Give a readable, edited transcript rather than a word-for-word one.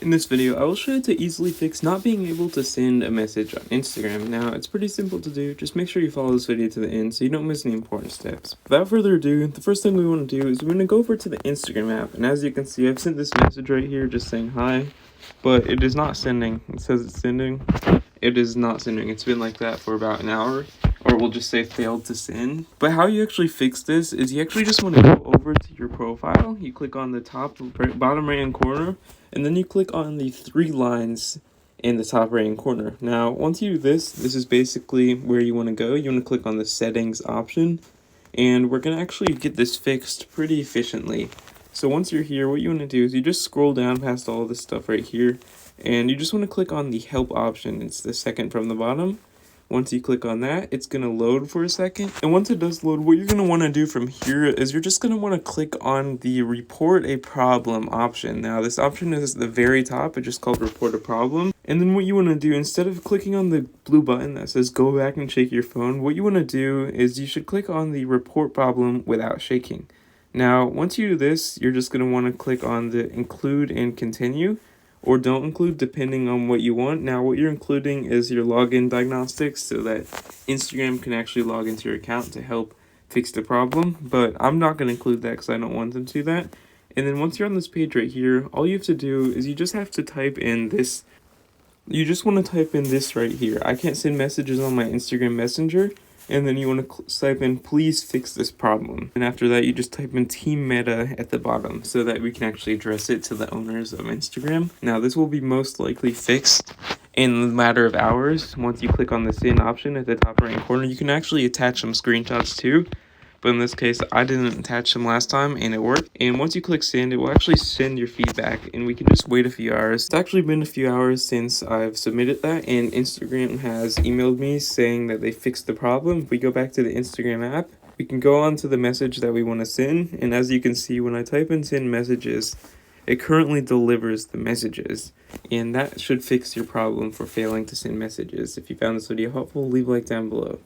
In this video, I will show you to easily fix not being able to send a message on Instagram. Now, it's pretty simple to do, just make sure you follow this video to the end so you don't miss any important steps. Without further ado, the first thing we want to do is we're going to go over to the Instagram app, and as you can see, I've sent this message right here just saying hi, but it is not sending. It says it's sending. It is not sending. It's been like that for about an hour, or we'll just say failed to send. But how you actually fix this is you actually just want to go over to your profile. You click on the bottom right hand corner, and then you click on the three lines in the top right hand corner. Now, once you do this, this is basically where you want to go. You want to click on the settings option, and we're going to actually get this fixed pretty efficiently. So once you're here, what you want to do is you just scroll down past all this stuff right here, and you just want to click on the help option. It's the second from the bottom. Once you click on that, it's going to load for a second. And once it does load, what you're going to want to do from here is you're just going to want to click on the report a problem option. Now, this option is at the very top. It's just called report a problem. And then what you want to do, instead of clicking on the blue button that says go back and shake your phone, what you want to do is you should click on the report problem without shaking. Now, once you do this, you're just going to want to click on the include and continue, or don't include depending on what you want. Now, what you're including is your login diagnostics so that Instagram can actually log into your account to help fix the problem, but I'm not going to include that because I don't want them to do that. And then once you're on this page right here, all you have to do is you just have to type in this. You just want to type in this right here. I can't send messages on my Instagram Messenger. And then you want to type in, please fix this problem. And after that, you just type in Team Meta at the bottom so that we can actually address it to the owners of Instagram. Now, this will be most likely fixed in a matter of hours. Once you click on the send option at the top right corner, you can actually attach some screenshots too. But in this case, I didn't attach them last time and it worked. And once you click send, it will actually send your feedback and we can just wait a few hours. It's actually been a few hours since I've submitted that, and Instagram has emailed me saying that they fixed the problem. If we go back to the Instagram app, we can go on to the message that we want to send. And as you can see, when I type in send messages, it currently delivers the messages. And that should fix your problem for failing to send messages. If you found this video helpful, leave a like down below.